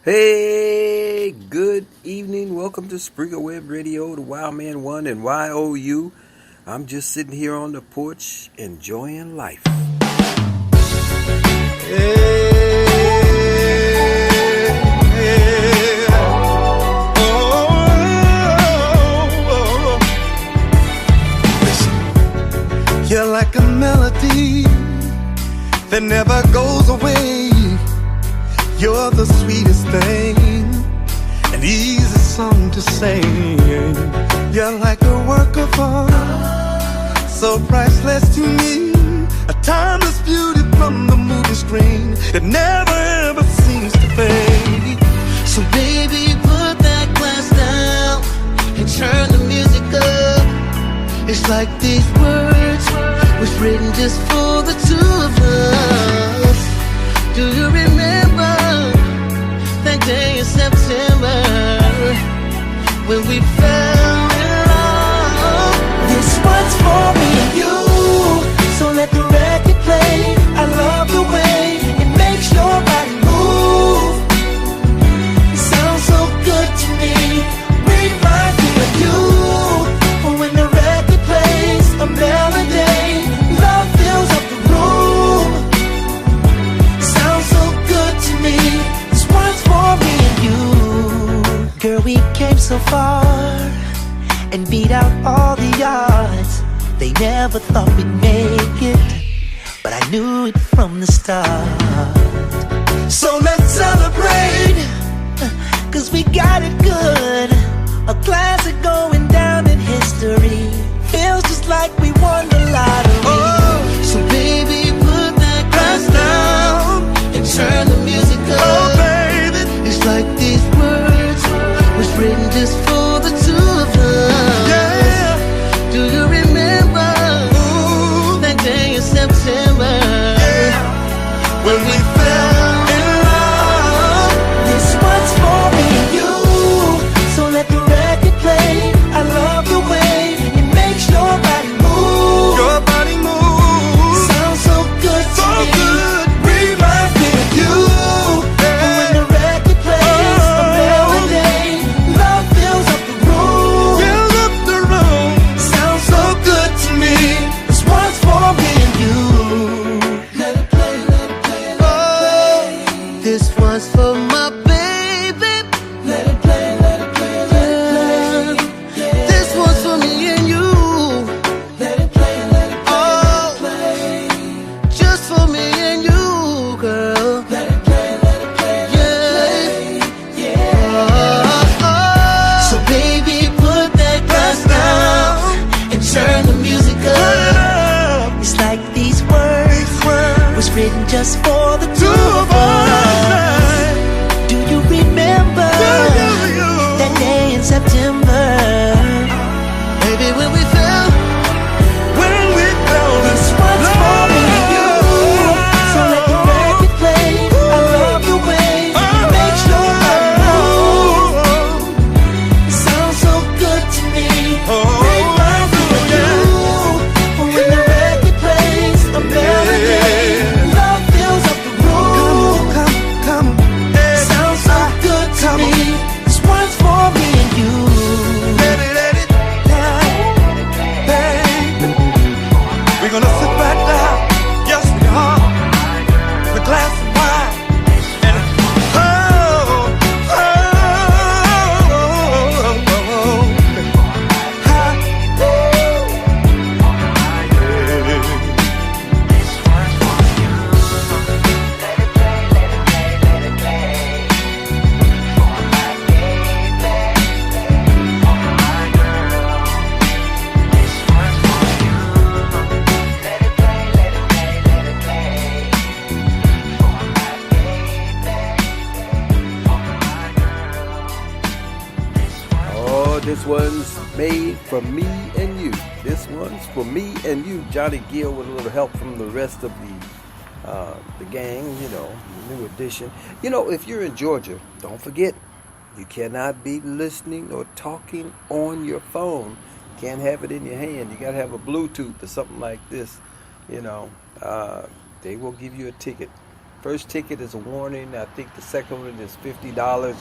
Hey, good evening. Welcome to Spreaker Web Radio, the Wild Man 1 and YOU. I'm just sitting here on the porch enjoying life. Listen, you're like a melody that never goes away. You're the sweetest thing, an easy song to sing. You're like a work of art, so priceless to me. A timeless beauty from the movie screen that never ever seems to fade. So baby, put that glass down and turn the music up. It's like these words was written just for the two of us. Do you remember that day in September when we fell in love? This one's for me and you, so let the record play. I love the way it makes your body move. It sounds so good to me, reminds me of you. When the record plays a melody, love fills up the room. Sounds so good to me. This one's for me and you. Girl, we came so far and beat out all the odds. They never thought we'd make it, but I knew it from the start. So let's celebrate, 'cause we got it good. A classic going down in history. Feels just like we won the lottery. oh, So baby, put that glass down and turn the music oh up. baby. It's like these words was written just for the two of us. Yeah. Do you remember Ooh, that day in September when we fell in love. This one's for me and you, so let the record play. I love the way it makes your body move. Your body moves Sounds so good to so me. good, reminds me of you. When the record plays a melody, love fills up the room. Fill up the room, Sounds so good to me. This one's for me and you. Let it play, let it play, let it play. this one's for my baby. Let it play, let it play, let it play. This one's for me and you. Let it play, let it play, Oh, play. just for me and you, girl. Let it play, let it play, Yeah. So baby, put that glass down and turn the music up. It's like these words was written just for the two of us. Do you remember that day in September? Baby, when we fell, When we fell in This one's for me and you, so let the record play. I love the way it makes your body move. It sounds so good to me. Reminds me of you. When the record plays a melody, love fills up the room. come, Sounds so good to me. This one's for me and you. let it play. We're gonna sit back down, yes we are, with a glass of wine, and oh, oh, Oh, this one's made for me and you. This one's for me and you. Johnny Gill with a little help from the rest of the gang, the new edition. If you're in Georgia, don't forget, you cannot be listening or talking on your phone. Can't have it in your hand. You got to have a Bluetooth or something like this. They will give you a ticket First ticket is a warning. I think the second one is $50,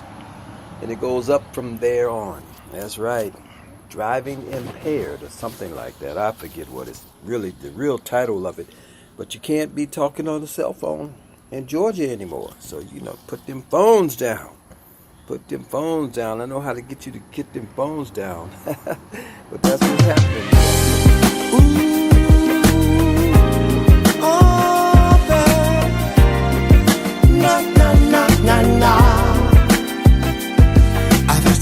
and it goes up from there on. That's right. Driving impaired or something like that. I forget what it's really the real title of it. But you can't be talking on the cell phone in Georgia anymore. So, put them phones down. Put them phones down. I know how to get you to get them phones down. But that's what's happening. I've had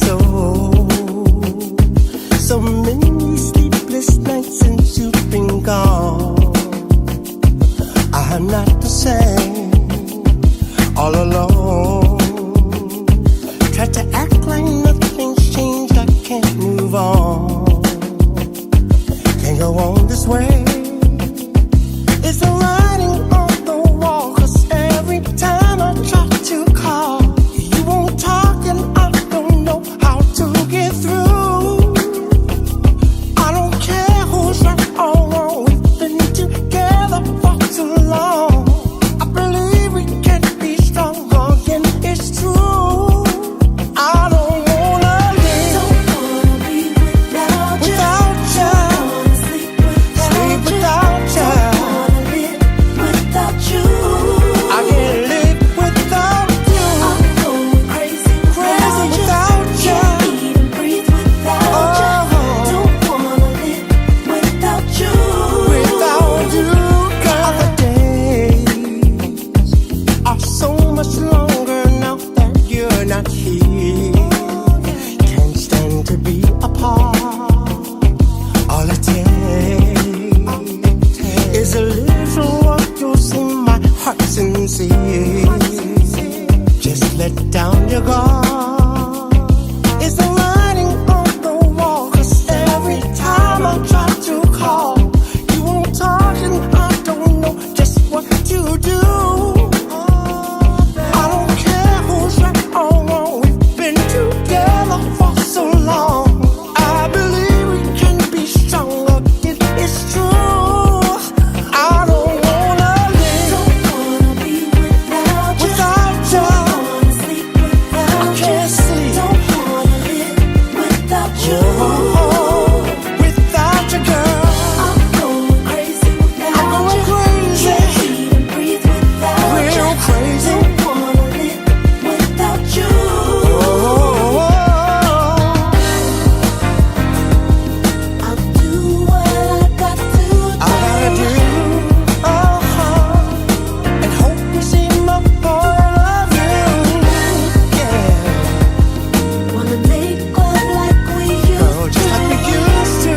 so many sleepless nights since you've been gone. I'm not the same, all alone. Try to act like nothing's changed, I can't move on. Can't go on this way. It's the writing on the wall, 'cause every time I try to call, you won't talk and I don't know how to get through. I don't care who's right or wrong, we've been together for too long. I believe we can be strong again, it's true. I don't wanna live, don't wanna be without you, don't wanna sleep without you, don't wanna live without you. I can't live without you. I'm going crazy without you. Can't even breathe without you. Don't wanna live without you. Without you, girl. Other days are so much longer now that you're not here. Can't stand to be apart. All it takes is a little what you'll see my heart sincere. Just let down your guard. It's the writing on the wall, 'cause every time I try to call, you won't talk and I don't know just what to do. I don't care who's right or wrong, we've been together for so long. I believe we can be stronger, it's true. I don't wanna live, don't wanna be without you, don't wanna sleep without you, I can't sleep, don't wanna live without you. Without you, girl, I'm going crazy without you. Can't even breathe without you. Real crazy. Don't wanna live without you. I'll do what I got to do. And hope you see my point of view. Yeah. Wanna make love like we used to. Just like we used to.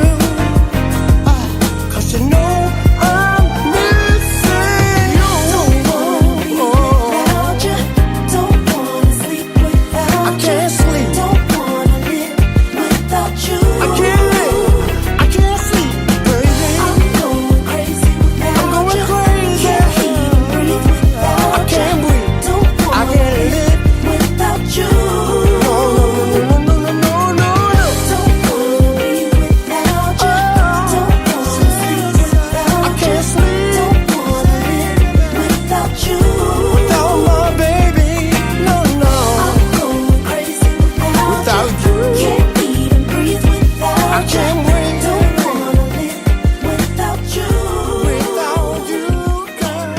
'Cause you know I'm missing you. Don't wanna be without you. Don't wanna sleep without you. I can't sleep. Don't wanna live without you. I can't live. I can't sleep, baby. I'm going crazy without you. I'm going crazy. Can't even breathe without you. I can't breathe. Don't wanna live without you. No. Don't wanna be without you. Don't wanna sleep without you. I can't sleep. Don't wanna live without you. Without my baby, no. I'm going crazy without you. Can't even breathe without you. I can't breathe. Don't wanna live without you. Without you, girl.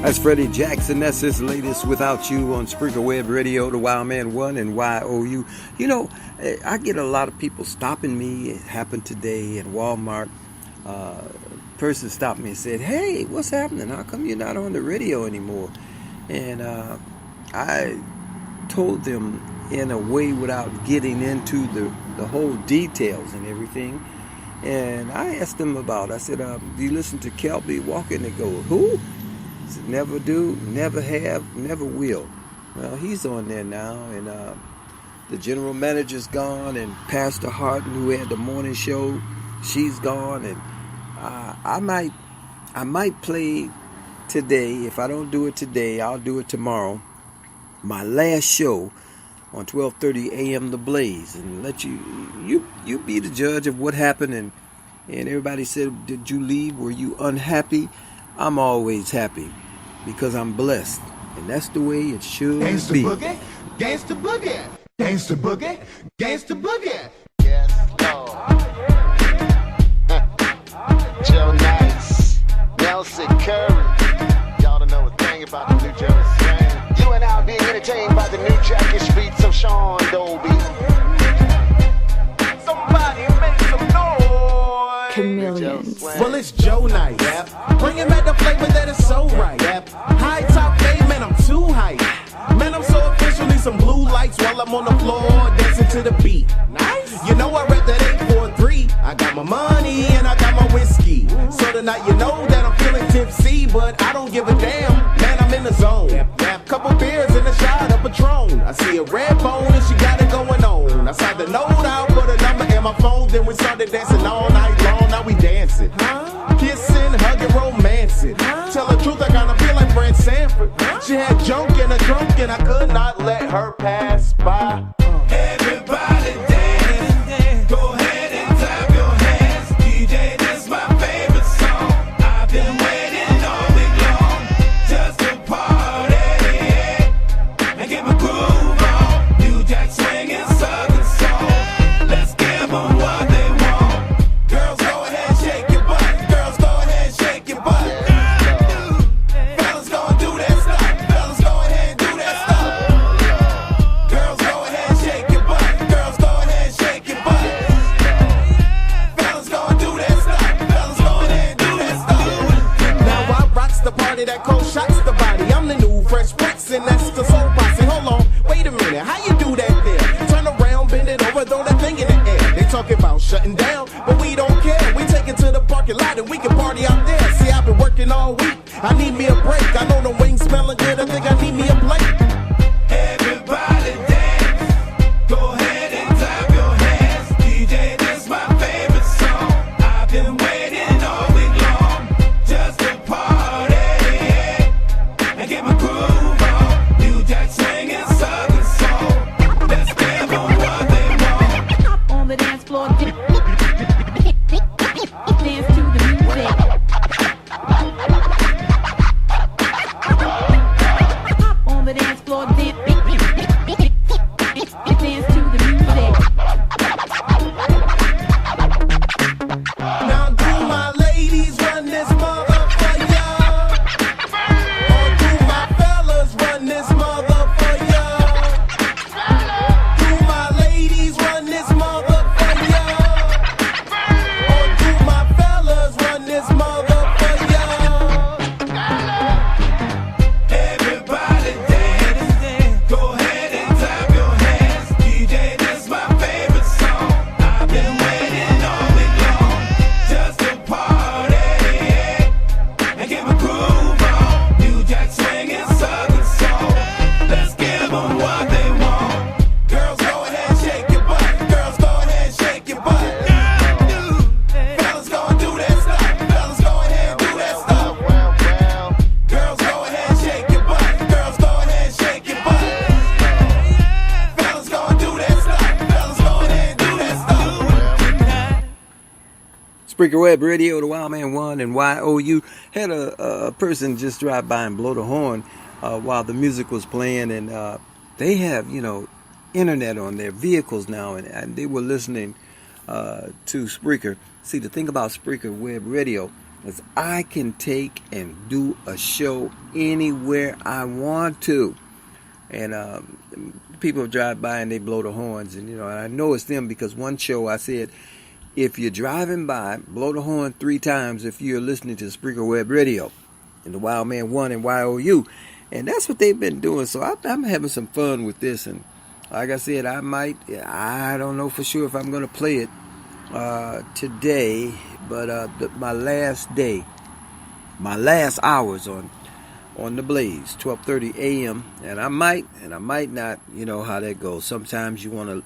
That's Freddie Jackson. That's his latest Without You on Sprinkle Web Radio, the Wild Man 1 and YOU. I get a lot of people stopping me. It happened today at Walmart. Person stopped me and said, "Hey, what's happening? How come you're not on the radio anymore?" And I told them in a way without getting into the whole details and everything. And I asked them I said, do you listen to Kelby Walker? And they go, who? I said, never do, never have, never will. Well, he's on there now, and the general manager's gone, and Pastor Harden, who had the morning show, she's gone, and I might play today. If I don't do it today, I'll do it tomorrow. My last show on 12:30 a.m. The Blaze, and let you be the judge of what happened. And everybody said, did you leave? Were you unhappy? I'm always happy because I'm blessed. And that's the way it should Gangsta be. boogie, gangsta boogie, gangsta boogie, gangsta boogie. Yes, Lord. Joe Nice, Nelson Curry. Y'all don't know a thing about the New Jersey slang. You and I are being entertained by the new jacket streets of Sean Dolby. Somebody make some noise. Chameleons. Well, it's Joe Nice. Yep. Bringing back the flavor that is so right. Yep. High top fame, man, I'm too hype. Man, I'm so official, need some blue lights while I'm on the floor dancing to the beat. Nice. You know I rep that 843. I got my money and I got my whiskey. So tonight you know that I'm feeling tipsy, but I don't give a damn. Man, I'm in the zone. Yep. Couple beers and a shot of Patron. I see a red bone and she got it going on. I signed the note out, put a number in my phone, then we started dancing all night long. Now we dancing, kissing, hugging, romancing. Tell the truth, I kinda feel like Fred Sanford. She had junk in her trunk and I could not let her pass by. Everybody dance, go ahead and clap your hands. DJ, this my favorite song. I've been waiting all week long just to party and get my groove on. New Jack swinging Southern soul. Let's give them what they want. Girls, go ahead, shake your butt. Girls, go ahead, shake your butt. Fellas, go and do that stuff. Fellas, go ahead and do that stuff. Girls, go ahead, shake your butt. Girls, go ahead, shake your butt. Fellas, go and do that stuff. Fellas, go ahead and do that stuff. Now I rocks the party that cold shots the body. I'm the new Fresh Prince and that's the soul posse. Hold on, wait a minute, how you do that there? Turn around, bend it over, throw that thing in the air. They talking about shutting down, but we don't care. We take it to the parking lot and we can party out there. See, I've been working all week. I need me a break. I know the wings smelling good. I think I need me a plate. Everybody dance. Go ahead and clap your hands. DJ, this my favorite song. I've been waiting all week long just to party and get my groove on. New Jack swinging Southern soul. Let's give them what they want. On the dance floor, dance to the music. On the dance floor, dance to the music. Now do my ladies run this mother for ya? Or do my fellas run this mother for ya? Do my ladies run this mother for ya? Or do my fellas run this mother for ya? Everybody dance, go ahead and clap your hands. DJ, this my favorite song. I've been waiting all week long just to party and get my groove on. New Jack swinging Southern soul. Let's give them what they want. Girls, go ahead, shake your butt. Girls, go ahead, shake your butt. Fellas, go and do that stuff. Fellas, go ahead and do that stuff. Well, Girls, go ahead, shake your butt. Girls, go ahead, shake your butt. Fellas, go and do that stuff. Fellas, go ahead and do that stuff. Spreaker Web Radio, the Wild Man 1 and YOU. Had a person just drive by and blow the horn while the music was playing, and they have, internet on their vehicles now, and they were listening to Spreaker. See, the thing about Spreaker Web Radio is I can take and do a show anywhere I want to. And people drive by and they blow the horns, and and I know it's them because one show I said, if you're driving by, blow the horn 3 times if you're listening to Spreaker Web Radio and the Wild Man 1 and YOU. And that's what they've been doing. So I'm having some fun with this. And like I said, I don't know for sure if I'm going to play it today, but my last hours on the Blaze, 12:30 a.m. And I might not. You know how that goes. Sometimes you want to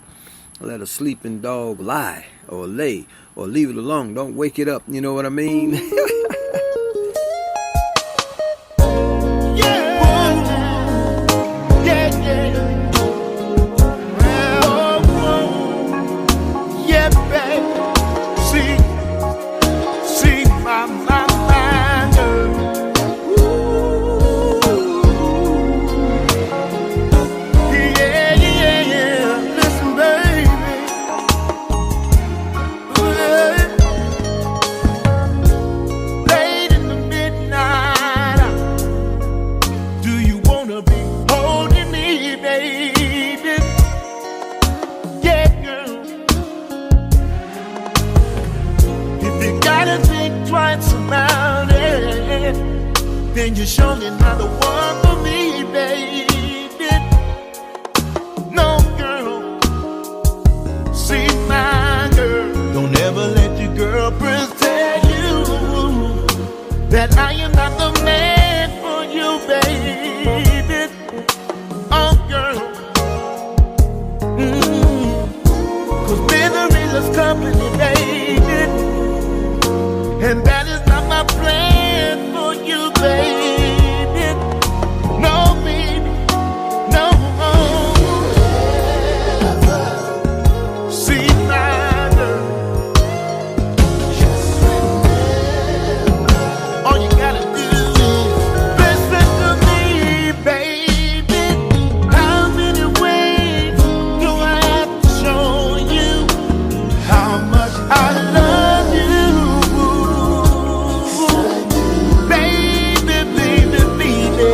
let a sleeping dog lie or lay or leave it alone. Don't wake it up. You know what I mean? See, my mind, about it, then you're surely not the one for me, baby. No, girl. See, my girl, don't ever let your girlfriends tell you that I am not the man for you, baby. Oh, girl. 'Cause misery loves company, baby. And that is not my plan for you, baby. No, baby. No. See, my girl. All you gotta do is listen to me, baby. How many ways do I have to show you how much I love you? Baby, baby, baby.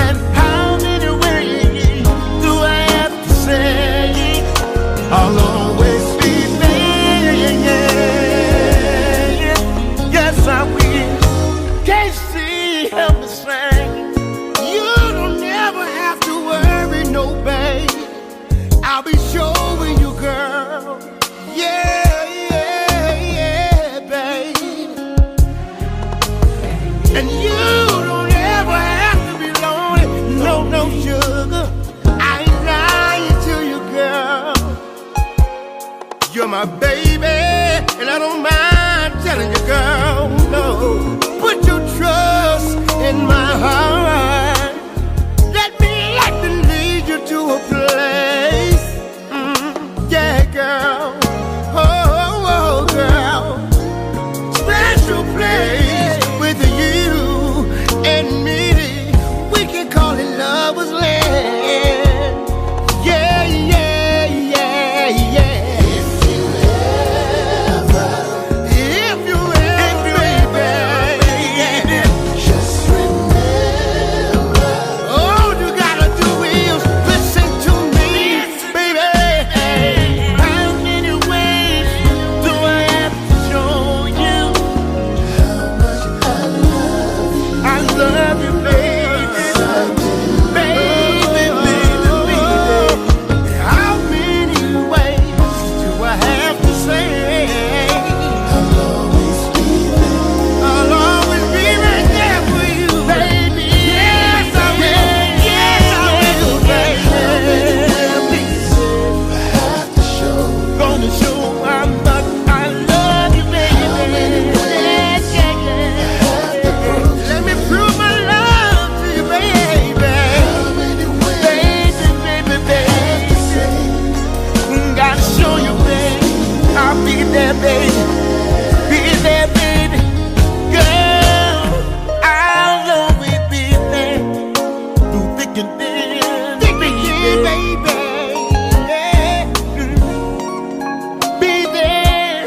And how many ways do I have to say I'll always be there? Yes, I will. Can't see, help me sing. You don't ever have to worry, no, babe. I'll be showing you, girl. Yeah, babe. And you don't ever have to be lonely. No, sugar. I ain't lying to you, girl. You're my baby, and I don't mind telling you, girl, no. Put your trust in my heart. Let me lead you to a place. Yeah, girl. Oh, girl. Special place with you and me. We can call it lover's land. Yeah. If you ever, just remember. All you gotta do is listen to me, baby. How many ways do I have to show you how much I love you, baby? Baby. How many ways do I have to say I'll always be right there for you, baby? Yes, I will. Baby. Gonna show how much I love you, baby. Let me prove my love to you, baby. Baby. Gotta show you, baby. I'll be there, baby. Be there, baby. Girl, I'll always be there. Through thick and thin, baby. Yeah. Be there.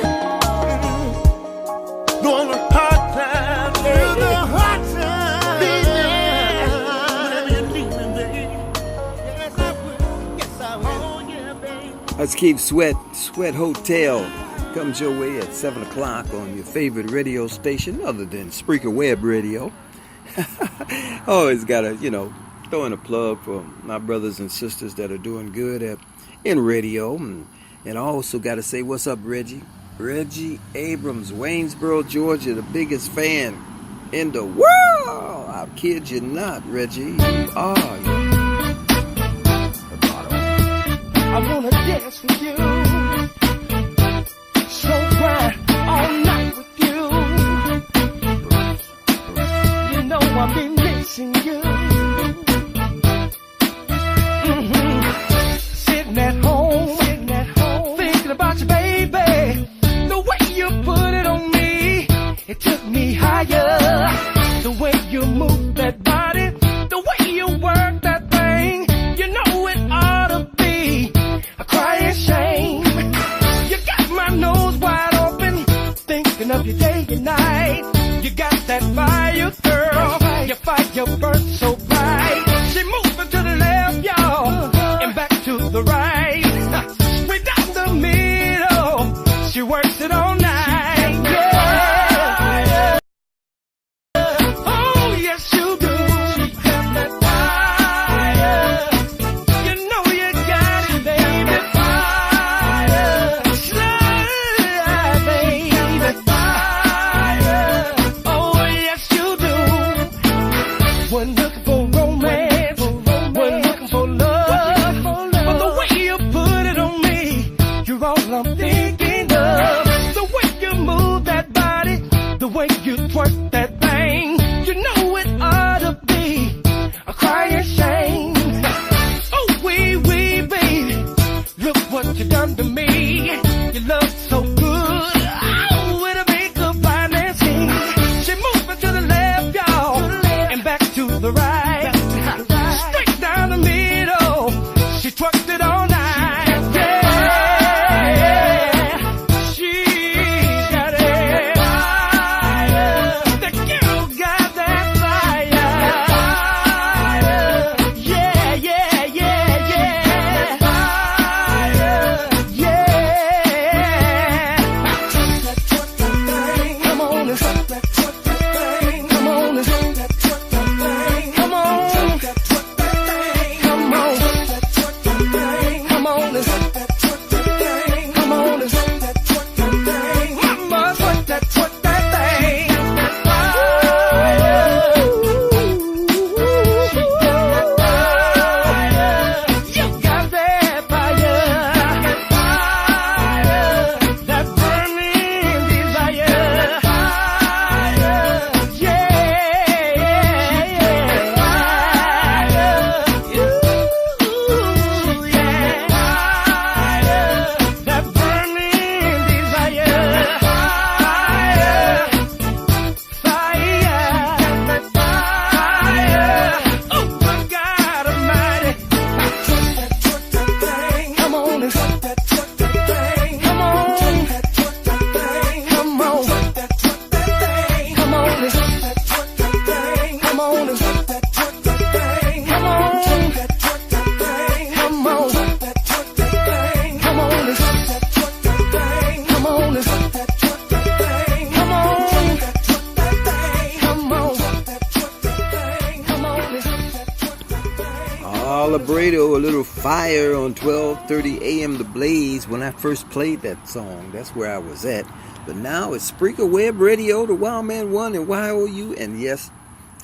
During the hard times, be there. Whenever you need me, baby. Yes, I will. Oh, yeah, baby. Let's keep Sweat Hotel. Comes your way at 7 o'clock on your favorite radio station other than Spreaker Web Radio. Always got to, throw in a plug for my brothers and sisters that are doing good in radio. And I also got to say, what's up, Reggie? Reggie Abrams, Waynesboro, Georgia, the biggest fan in the world. I kid you not, Reggie. You are. I wanna dance with you, so bright all night with you. You know I've been missing you. Sitting at home, thinking about you, baby. The way you put it on me, it took me higher. The way you move that body, the way you work that thing, you know it ought to be a crying shame. You got my nose wide open, thinking of you day and night. You got that fire, girl. Your fire burns so bright. She moving to the left, y'all. Carl Labredo, a little fire on 12:30 a.m. The Blaze. When I first played that song, that's where I was at. But now it's Spreaker Web Radio, the Wild Man 1 and YOU. And yes,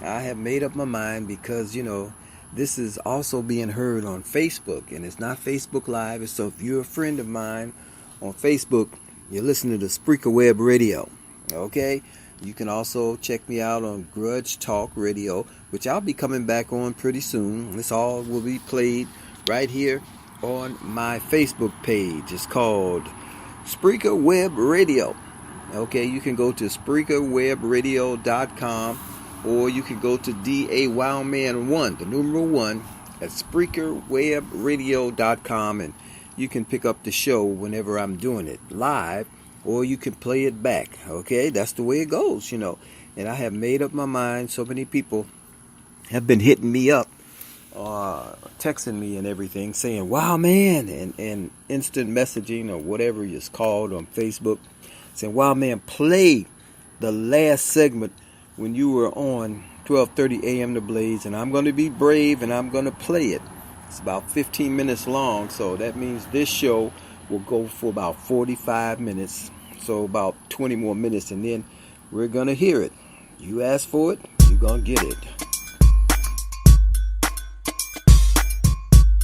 I have made up my mind because, you know, this is also being heard on Facebook. And it's not Facebook Live. And so if you're a friend of mine on Facebook, you're listening to Spreaker Web Radio. Okay? You can also check me out on Grudge Talk Radio, which I'll be coming back on pretty soon. This all will be played right here on my Facebook page. It's called Spreaker Web Radio. Okay, you can go to SpreakerWebRadio.com, or you can go to DA Wildman 1, the numeral 1, at SpreakerWebRadio.com, and you can pick up the show whenever I'm doing it live, or you can play it back. Okay, that's the way it goes, you know. And I have made up my mind. So many people have been hitting me up, texting me and everything, saying, wow, man, and instant messaging or whatever it's called on Facebook, saying, wow, man, play the last segment when you were on 12:30 a.m. The Blaze, and I'm going to be brave and I'm going to play it. It's about 15 minutes long, so that means this show will go for about 45 minutes, so about 20 more minutes, and then we're going to hear it. You asked for it, you're going to get it.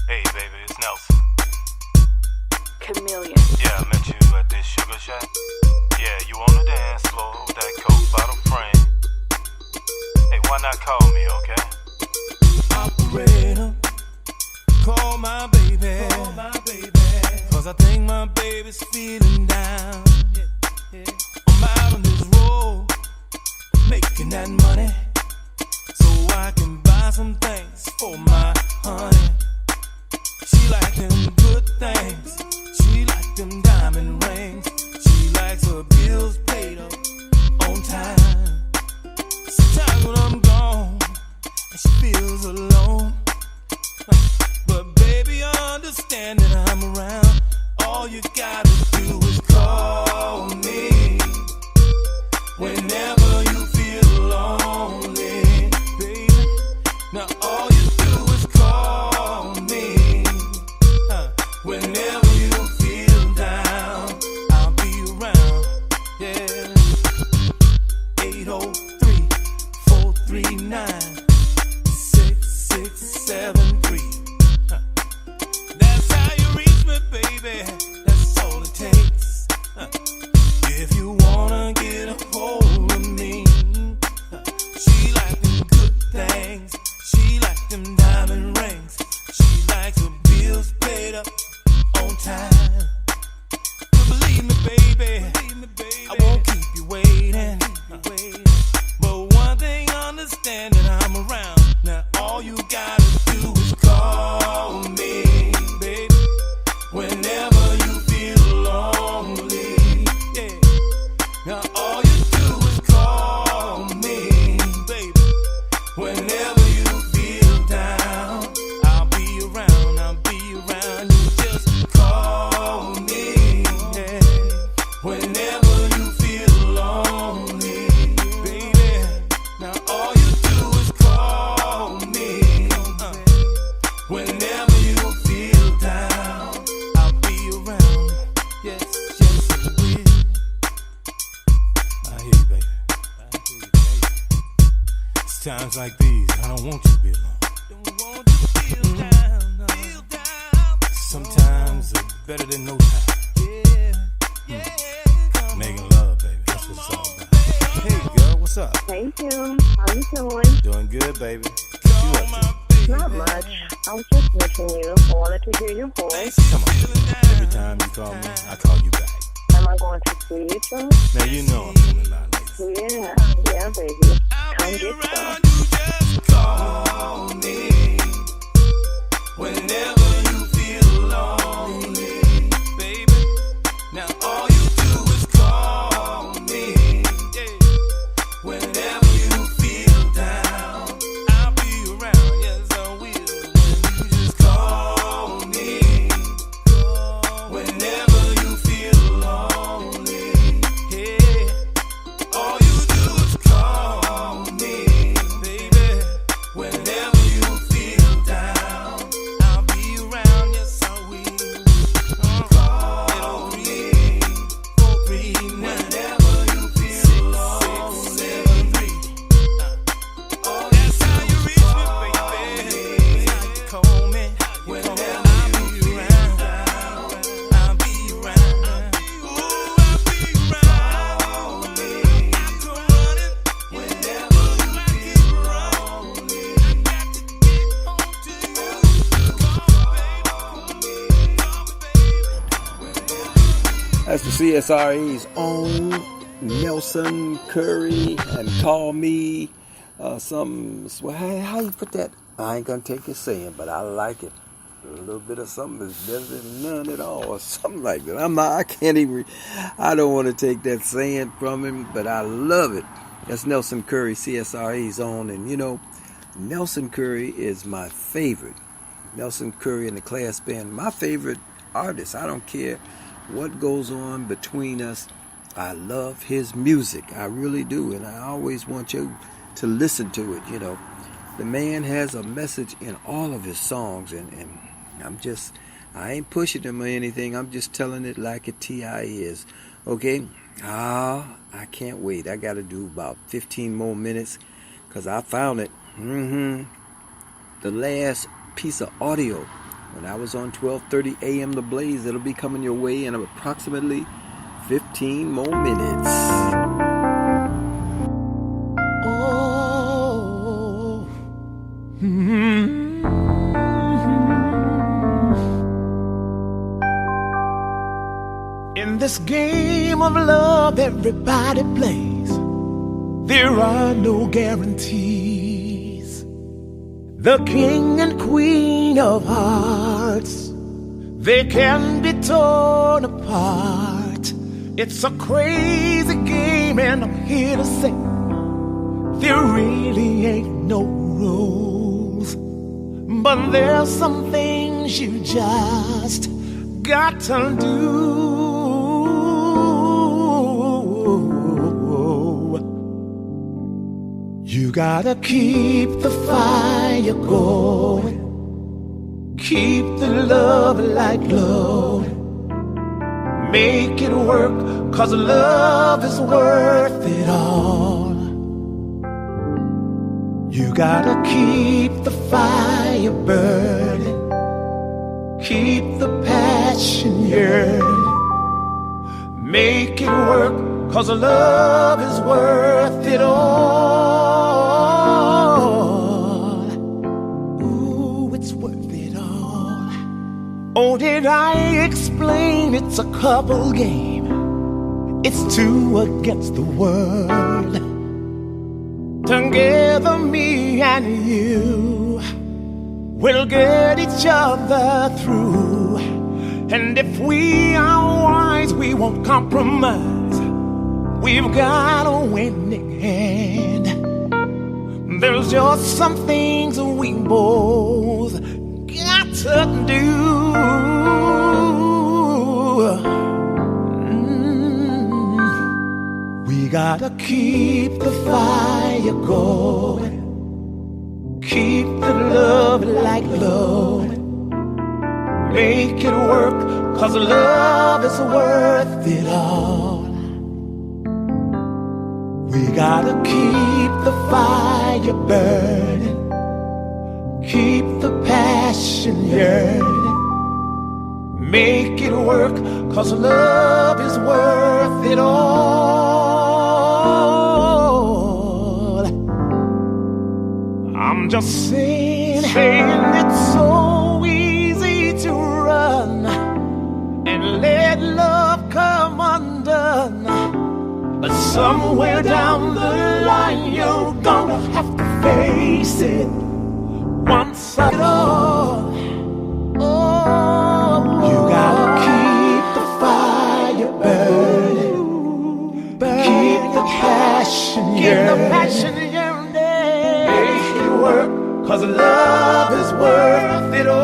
Hey, baby, it's Nelson. Chameleon. Yeah, I met you at this sugar shack. Yeah, you on the dance floor with that Coke bottle frame. Hey, why not call me, okay? Operator, call my baby. Cause I think my baby's feeling down. I'm out on this road, making that money, so I can buy some things for my honey. She like them good things, she like them diamond rings, she likes her bills paid up on time. Sometimes when I'm gone and she feels alone, but baby, understand that I'm around. All you gotta do is call me whenever you feel lonely, baby. Now all you do is call me whenever you feel down. I'll be around, yeah. 803-439-6673. That's how you reach me, baby. That's all it takes. If you wanna get a hold of me, she like them good things, she like them diamond rings, she likes her bills paid up on time. But believe me, baby, I won't keep you waiting. But one thing, understand that I'm around. Now all you gotta do is call me, baby, whenever you feel lonely. Yeah. Now all you do is call me, baby, whenever you feel down. I'll be around, you just call me, yeah. Whenever you feel lonely, baby. Now all you do is call me, whenever you feel down. I'll be around, yes, yes, I will. I hear you, baby. It's times like these, I don't want you to be alone. Don't want you to feel down, no. Sometimes it's better than no time. Making love, baby, that's what it's all about. Hey, girl, what's up? Hey, Tim. How you doing? Doing good, baby. What you up to? Not much. I was just missing you. I wanted to hear your voice. Come on. Every time you call me, I call you back. Am I going to see you soon? Now you know I'm coming by later. Yeah, baby. Come get some. Call me whenever you feel lonely, baby. Now all you do is call me, yeah. Whenever you feel down, I'll be around, yes I will. When you just call me, whenever you feel lonely, yeah. All you do is call me, baby. Whenever you That's the CSRA's own Nelson Curry and Call Me. Well, how you put that? I ain't gonna take your saying, but I like it. A little bit of something is better than none at all, or something like that. I don't want to take that saying from him, but I love it. That's Nelson Curry, CSRA's own, and you know, Nelson Curry is my favorite. Nelson Curry and the Class Band, my favorite artist. I don't care what goes on between us. I love his music. I really do, and I always want you to listen to it. You know, the man has a message in all of his songs, and I ain't pushing him or anything. I'm just telling it like a T.I. is. Okay? I can't wait. I got to do about 15 more minutes because I found it. The last piece of audio when I was on 12:30 a.m. The Blaze. It'll be coming your way in approximately 15 more minutes. Oh. In this game of love everybody plays, there are no guarantees. The king and queen of hearts, they can be torn apart. It's a crazy game, and I'm here to say there really ain't no rules. But there's some things you just got to do. You gotta keep the fire going, keep the love light glowing, make it work, 'cause love is worth it all. You gotta keep the fire burning, keep the passion yearning, make it work, 'cause love is worth it all. Ooh, it's worth it all. Oh, did I explain it's a couple game? It's two against the world. Together, me and you will get each other through. And if we are wise, we won't compromise. We've got a winning hand. There's just some things we both got to do. We gotta keep the fire going, keep the love light glowing, make it work, 'cause love is worth it all. We gotta keep the fire burning, keep the passion yearning, make it work, 'cause love is worth it all. I'm just saying it's so easy to run and let love come undone. But somewhere down the line you're gonna have to face it once and all. Oh, you gotta keep the fire burning, keep the passion yearning, make it work, 'cause love is worth it all.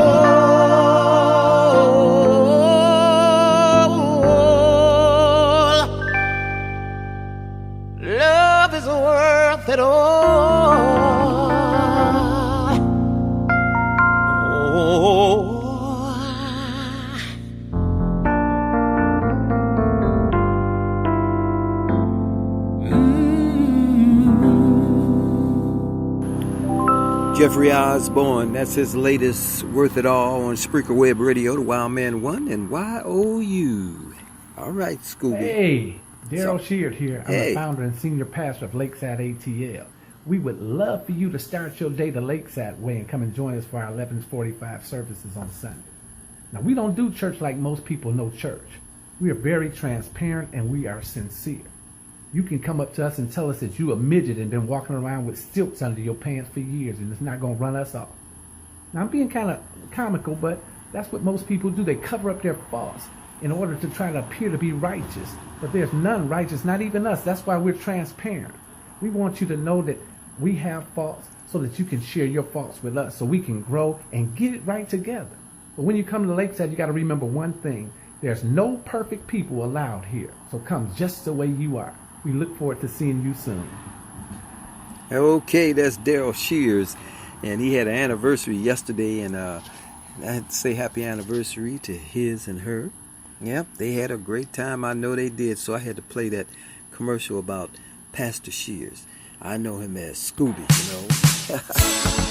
Love is worth it all. Oh. Jeffrey Osborne, that's his latest Worth It All on Spreaker Web Radio, the Wild Man 1 and YOU. All right, Scooby. Hey, Daryl Sheard here. I'm Hey. the founder and senior pastor of Lakeside ATL. We would love for you to start your day the Lakeside way and come and join us for our 11:45 services on Sunday. Now, we don't do church like most people know church. We are very transparent and we are sincere. You can come up to us and tell us that you a midget and been walking around with stilts under your pants for years and it's not going to run us off. Now, I'm being kind of comical, but that's what most people do. They cover up their faults in order to try to appear to be righteous. But there's none righteous, not even us. That's why we're transparent. We want you to know that we have faults so that you can share your faults with us so we can grow and get it right together. But when you come to Lakeside, you got to remember one thing. There's no perfect people allowed here. So come just the way you are. We look forward to seeing you soon. Okay, that's Daryl Shears, and he had an anniversary yesterday, and I had to say happy anniversary to his and her. Yep, they had a great time. I know they did, so I had to play that commercial about Pastor Shears. I know him as Scooby, you know.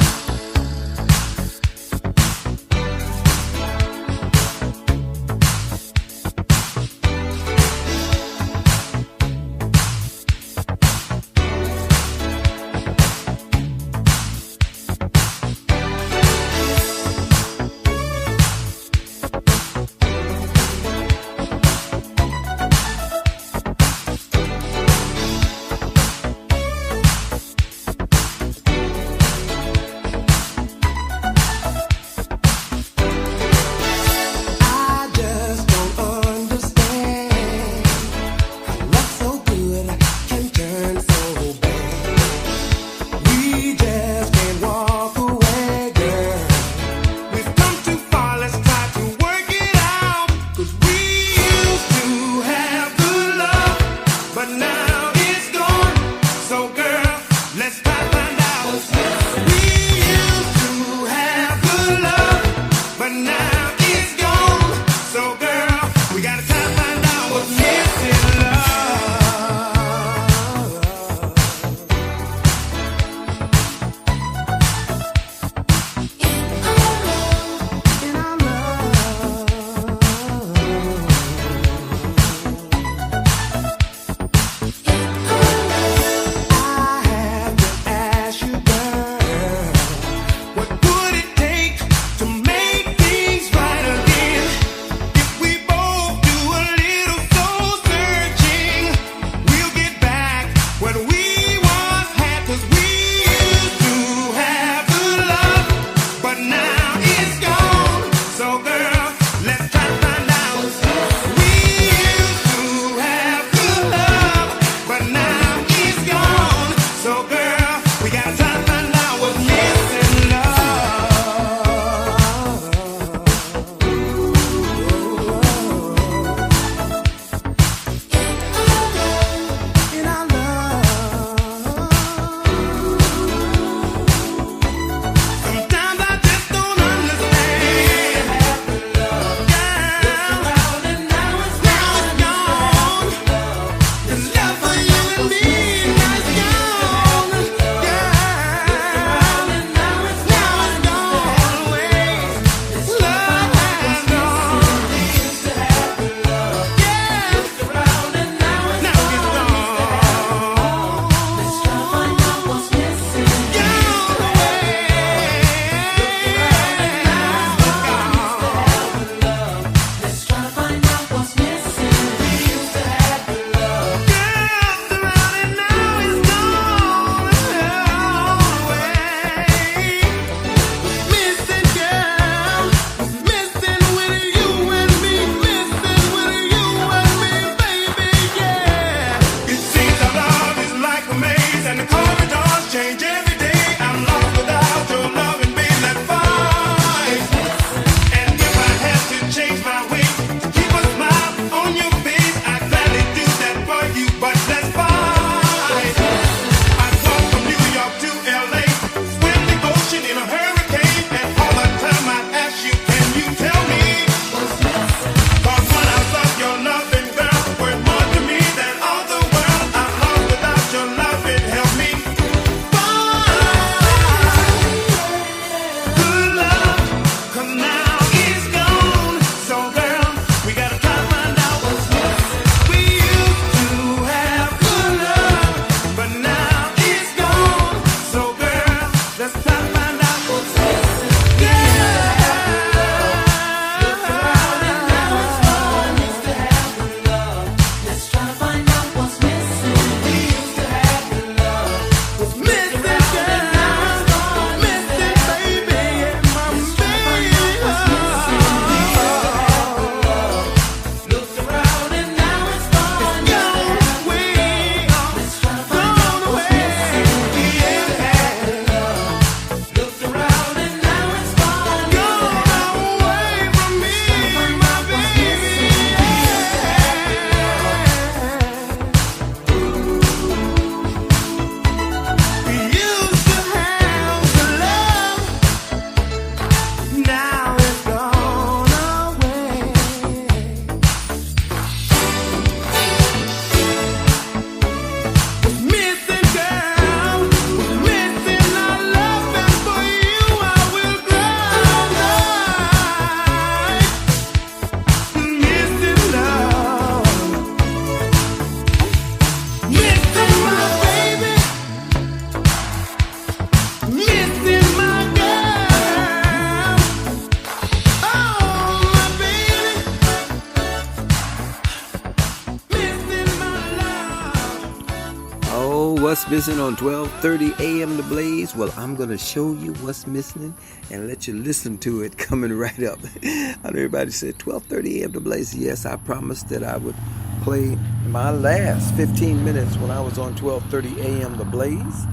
What's missing on 12:30 a.m. The Blaze? Well, I'm going to show you what's missing and let you listen to it coming right up. I know everybody said 12:30 a.m. The Blaze. Yes, I promised that I would play my last 15 minutes when I was on 12:30 a.m. The Blaze.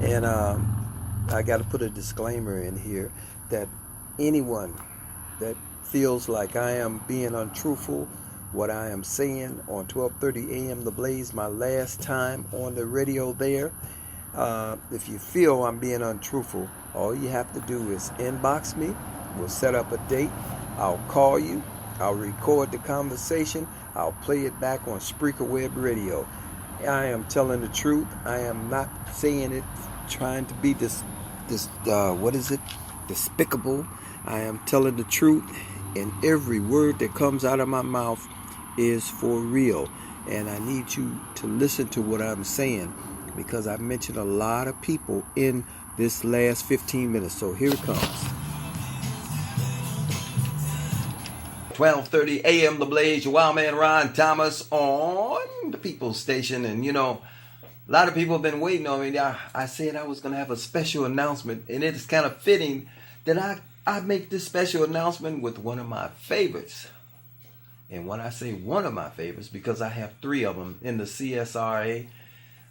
And I got to put a disclaimer in here that anyone that feels like I am being untruthful, what I am saying on 12:30 a.m. The Blaze, my last time on the radio there. If you feel I'm being untruthful, all you have to do is inbox me. We'll set up a date. I'll call you. I'll record the conversation. I'll play it back on Spreaker Web Radio. I am telling the truth. I am not saying it trying to be despicable. I am telling the truth, and every word that comes out of my mouth is for real. And I need you to listen to what I'm saying, because I mentioned a lot of people in this last 15 minutes. So here it comes. 12:30 a.m. The Blaze, your wild man Ron Thomas on the People's Station. And you know, a lot of people have been waiting on me. I said I was going to have a special announcement, and it is kind of fitting that I make this special announcement with one of my favorites. And when I say one of my favorites, because I have three of them in the CSRA.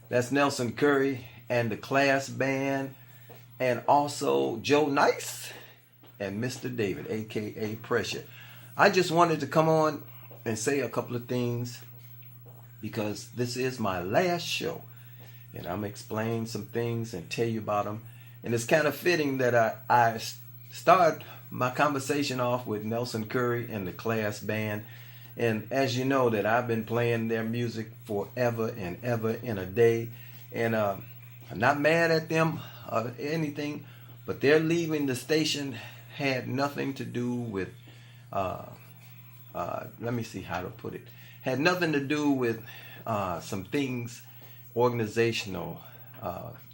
That's Nelson Curry and the Class Band, and also Joe Nice and Mr. David, a.k.a. Pressure. I just wanted to come on and say a couple of things, because this is my last show. And I'm explain some things and tell you about them. And it's kind of fitting that I start my conversation off with Nelson Curry and the Class Band. And as you know, that I've been playing their music forever and ever in a day. And I'm not mad at them or anything, but their leaving the station had nothing to do with, let me see how to put it. Had nothing to do with some things, organizational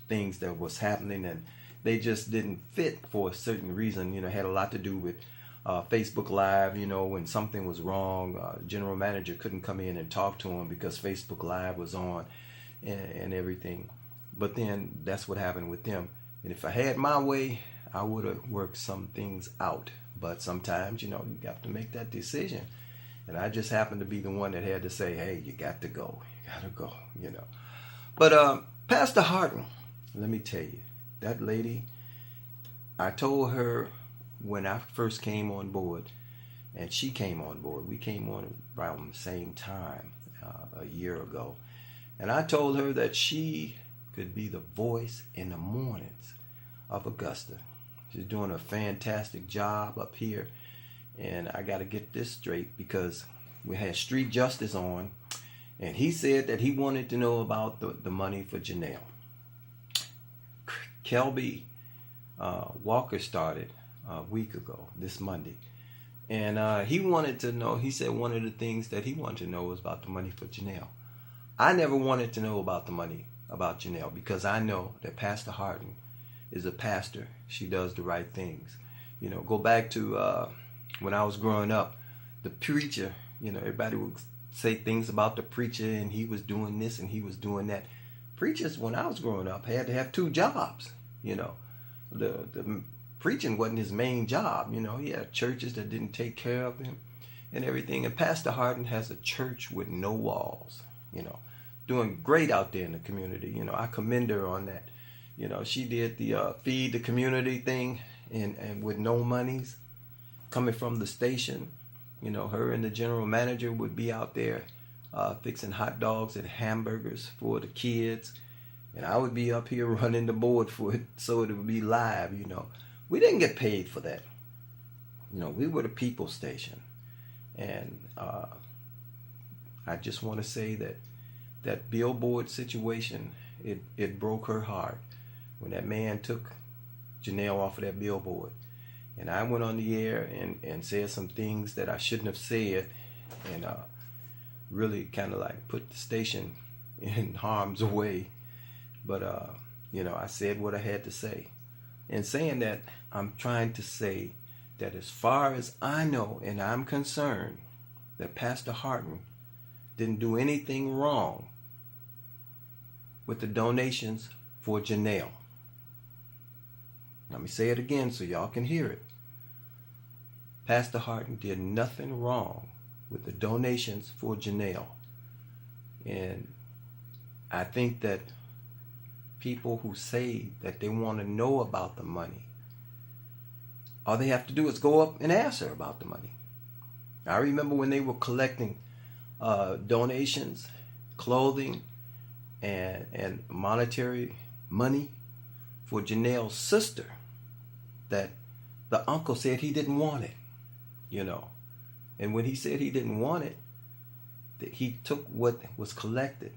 things that was happening, and they just didn't fit for a certain reason. You know, had a lot to do with Facebook Live. You know, when something was wrong, general manager couldn't come in and talk to him because Facebook Live was on and everything. But then that's what happened with them. And if I had my way, I would have worked some things out. But sometimes, you know, you got to make that decision. And I just happened to be the one that had to say, hey, you got to go. You got to go, you know. But Pastor Harden, let me tell you, that lady, I told her when I first came on board, and she came on board. We came on around the same time a year ago. And I told her that she could be the voice in the mornings of Augusta. She's doing a fantastic job up here. And I got to get this straight, because we had Street Justice on, and he said that he wanted to know about the money for Janelle. Kelby Walker started a week ago, this Monday. And he wanted to know, he said one of the things that he wanted to know was about the money for Janelle. I never wanted to know about the money about Janelle, because I know that Pastor Harden is a pastor. She does the right things. You know, go back to when I was growing up, the preacher, you know, everybody would say things about the preacher, and he was doing this and he was doing that. Preachers, when I was growing up, had to have two jobs. You know, the preaching wasn't his main job. You know, he had churches that didn't take care of him and everything. And Pastor Harden has a church with no walls, you know, doing great out there in the community. You know, I commend her on that. You know, she did the feed the community thing, and with no monies coming from the station. You know, her and the general manager would be out there fixing hot dogs and hamburgers for the kids. And I would be up here running the board for it so it would be live, you know. We didn't get paid for that. You know, we were the People Station. And I just want to say that billboard situation, it broke her heart when that man took Janelle off of that billboard. And I went on the air and said some things that I shouldn't have said, and really kind of like put the station in harm's way. But, you know, I said what I had to say. And saying that, I'm trying to say that as far as I know and I'm concerned, that Pastor Harden didn't do anything wrong with the donations for Janelle. Let me say it again so y'all can hear it. Pastor Harden did nothing wrong with the donations for Janelle. And I think that people who say that they want to know about the money, all they have to do is go up and ask her about the money. I remember when they were collecting donations, clothing, and monetary money for Janelle's sister, that the uncle said he didn't want it, you know. And when he said he didn't want it, that he took what was collected,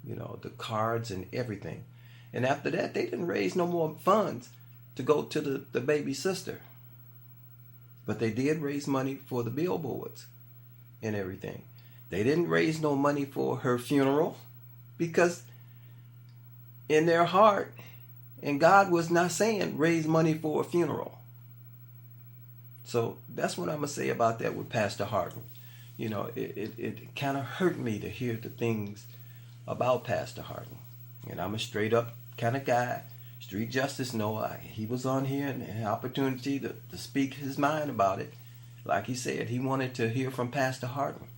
you know, the cards and everything. And after that, they didn't raise no more funds to go to the baby sister. But they did raise money for the billboards and everything. They didn't raise no money for her funeral because in their heart, and God was not saying raise money for a funeral. So that's what I'm going to say about that with Pastor Harden. You know, it kind of hurt me to hear the things about Pastor Harden. And I'm a straight up kind of guy. Street Justice he was on here and had an opportunity to speak his mind about it. Like he said, he wanted to hear from Pastor Harden.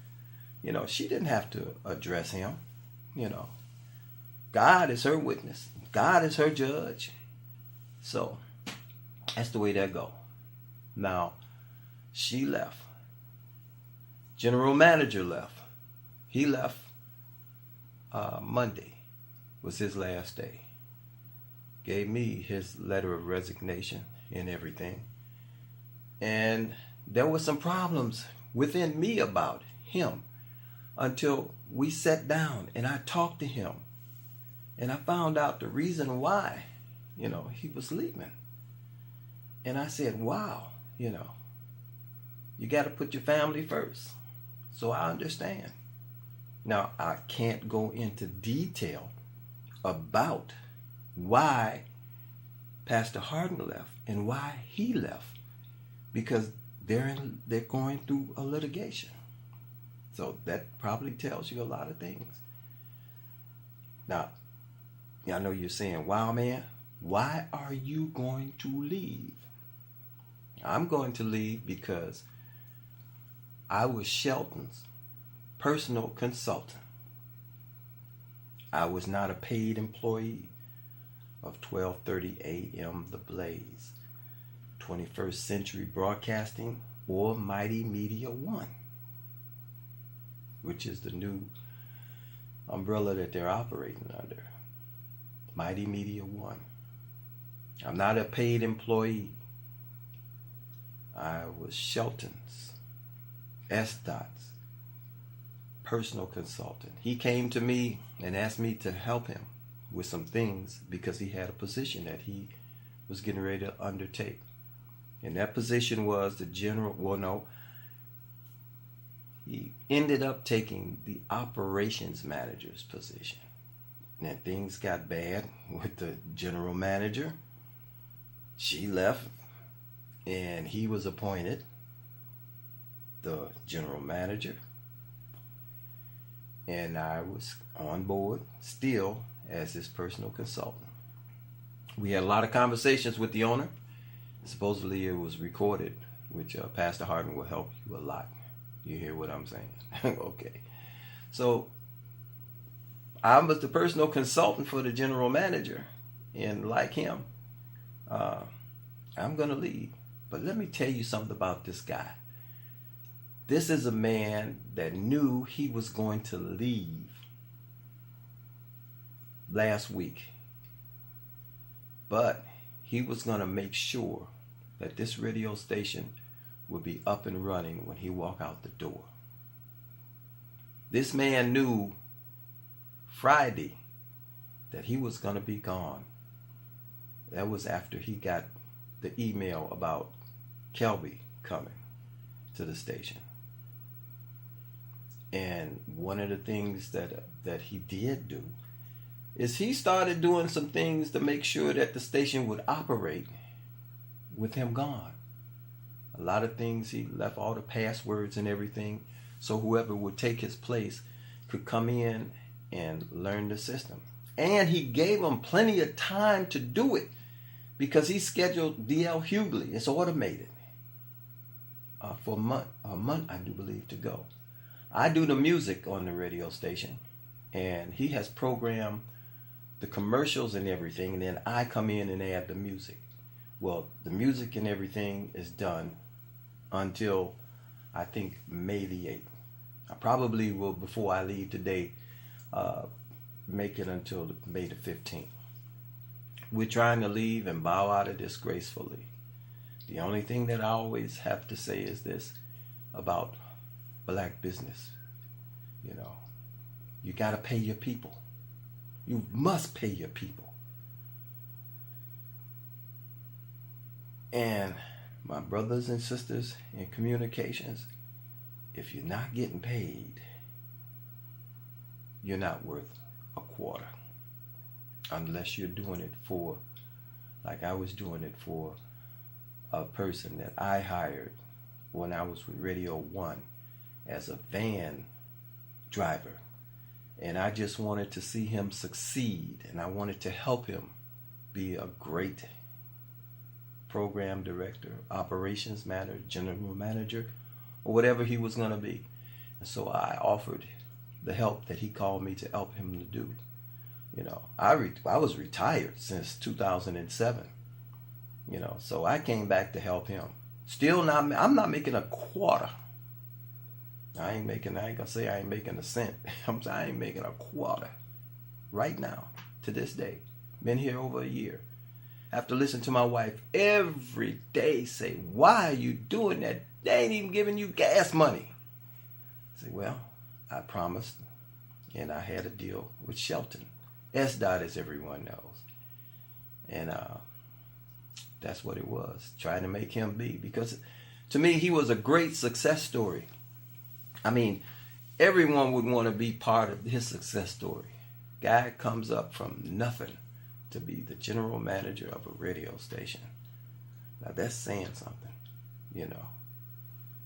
You know, she didn't have to address him. You know, God is her witness. God is her judge. So that's the way that go. Now, she left. General manager left. He left Monday was his last day. Gave me his letter of resignation and everything. And there were some problems within me about him until we sat down and I talked to him. And I found out the reason why, you know, he was leaving. And I said, wow, you know, you got to put your family first. So I understand. Now, I can't go into detail about why Pastor Harden left and why he left, because they're going through a litigation. So that probably tells you a lot of things. Now, I know you're saying, wow, man, why are you going to leave? I'm going to leave because I was Shelton's personal consultant. I was not a paid employee of 1230 AM The Blaze, 21st Century Broadcasting, or Mighty Media One, which is the new umbrella that they're operating under. Mighty Media One. I'm not a paid employee. I was Shelton's, SDOT's personal consultant. He came to me and asked me to help him with some things because he had a position that he was getting ready to undertake. And that position was the he ended up taking the operations manager's position. And things got bad with the general manager. She left and he was appointed the general manager. And I was on board still as his personal consultant. We had a lot of conversations with the owner. Supposedly it was recorded, which Pastor Harden will help you a lot. You hear what I'm saying? Okay. So I was the personal consultant for the general manager. And like him, I'm going to leave. But let me tell you something about this guy. This is a man that knew he was going to leave last week. But he was going to make sure that this radio station would be up and running when he walked out the door. This man knew Friday that he was going to be gone. That was after he got the email about Kelby coming to the station. And one of the things that he did do is he started doing some things to make sure that the station would operate with him gone. A lot of things, he left all the passwords and everything, so whoever would take his place could come in and learn the system. And he gave them plenty of time to do it because he scheduled D.L. Hughley. It's automated for a month, I do believe, to go. I do the music on the radio station, and he has programmed the commercials and everything, and then I come in and add the music. Well, the music and everything is done until I think May the 8th. I probably will, before I leave today, make it until May the 15th. We're trying to leave and bow out of this gracefully. The only thing that I always have to say is this about black business. You know, you got to pay your people. You must pay your people. And my brothers and sisters in communications, if you're not getting paid, you're not worth a quarter. Unless you're doing it for, like I was doing it for a person that I hired when I was with Radio 1 as a van driver. And I just wanted to see him succeed, and I wanted to help him be a great program director, operations manager, general manager, or whatever he was going to be. And so I offered the help that he called me to help him to do. You know, I was retired since 2007. You know, so I came back to help him. I'm not making a quarter. I ain't gonna say I ain't making a cent. I ain't making a quarter right now, to this day. Been here over a year. I have to listen to my wife every day say, why are you doing that? They ain't even giving you gas money. I say, well, I promised, and I had a deal with Shelton. SDOT, as everyone knows. And that's what it was, trying to make him be. Because to me, he was a great success story. I mean, everyone would want to be part of his success story. Guy comes up from nothing to be the general manager of a radio station. Now that's saying something, you know.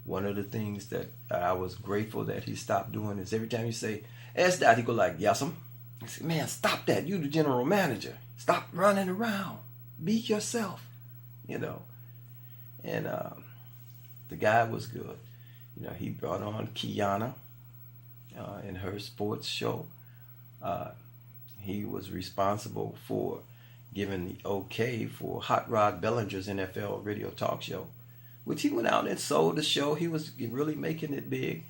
One of the things that I was grateful that he stopped doing is every time you say, SDOT, he go like, yes'm. I say, man, stop that. You the general manager. Stop running around. Be yourself, you know. And the guy was good. You know, he brought on Kiana in her sports show. He was responsible for giving the okay for Hot Rod Bellinger's NFL radio talk show, which he went out and sold the show. He was really making it big.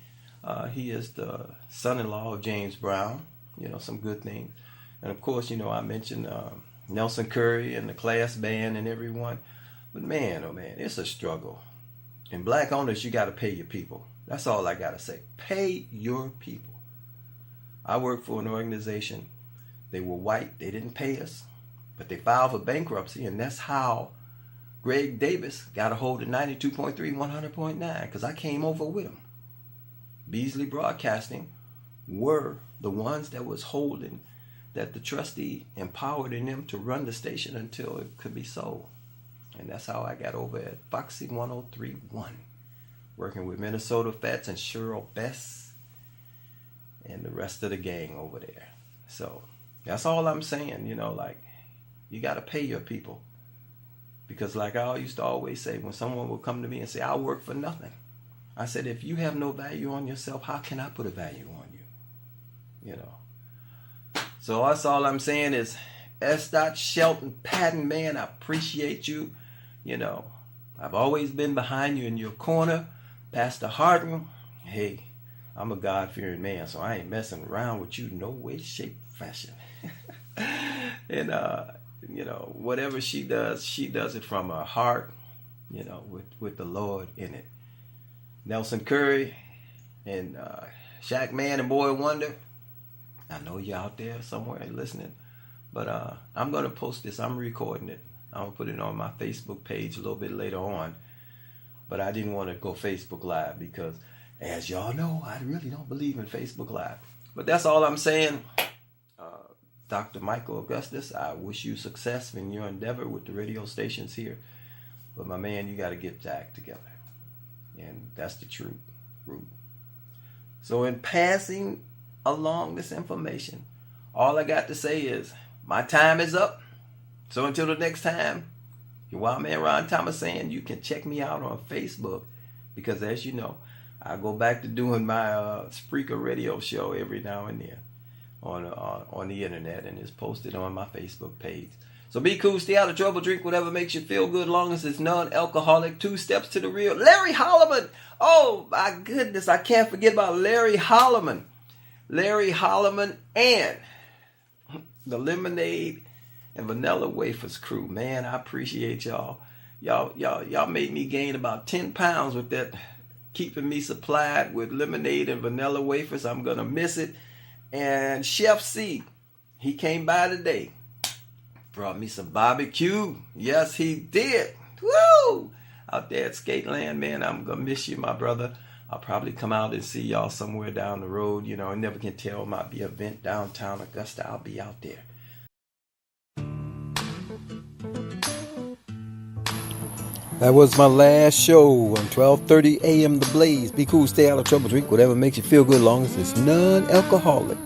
He is the son-in-law of James Brown. You know, some good things. And of course, you know, I mentioned Nelson Curry and the Class Band and everyone. But man, oh man, it's a struggle. In black owners, you got to pay your people. That's all I got to say. Pay your people. I worked for an organization. They were white. They didn't pay us. But they filed for bankruptcy. And that's how Greg Davis got a hold of 92.3, 100.9. Because I came over with him. Beasley Broadcasting were the ones that was holding, that the trustee empowered in them to run the station until it could be sold. And that's how I got over at Foxy 103.1, working with Minnesota Fats and Cheryl Bess and the rest of the gang over there. So that's all I'm saying, you know, like, you got to pay your people. Because like I used to always say, when someone would come to me and say, I'll work for nothing, I said, if you have no value on yourself, how can I put a value on you? You know. So that's all I'm saying is, SDOT, Shelton, Patton, man, I appreciate you. You know, I've always been behind you in your corner. Pastor Harden, hey, I'm a God-fearing man, so I ain't messing around with you no way, shape, fashion. And, you know, whatever she does it from her heart, you know, with the Lord in it. Nelson Curry and Shaq Man and Boy Wonder, I know you're out there somewhere listening. But I'm going to post this. I'm recording it. I'm going to put it on my Facebook page a little bit later on. But I didn't want to go Facebook Live because, as y'all know, I really don't believe in Facebook Live. But that's all I'm saying. Dr. Michael Augustus, I wish you success in your endeavor with the radio stations here. But my man, you got to get your act together. And that's the truth. So in passing along this information, all I got to say is my time is up. So until the next time, your wild man Ron Thomas saying you can check me out on Facebook, because as you know, I go back to doing my Spreaker radio show every now and then on the internet, and it's posted on my Facebook page. So be cool, stay out of trouble, drink whatever makes you feel good, long as it's non-alcoholic. 2 steps to the real. Larry Holloman. Oh my goodness, I can't forget about Larry Holloman. Larry Holloman and the Lemonade and Vanilla Wafers crew. Man, I appreciate y'all. Y'all made me gain about 10 pounds with that, keeping me supplied with lemonade and vanilla wafers. I'm gonna miss it. And Chef C, he came by today. Brought me some barbecue. Yes, he did. Woo! Out there at Skateland, man, I'm going to miss you, my brother. I'll probably come out and see y'all somewhere down the road. You know, I never can tell. Might be an event downtown Augusta. I'll be out there. That was my last show on 12:30 a.m. The Blaze. Be cool, stay out of trouble, drink whatever makes you feel good, long as it's non-alcoholic.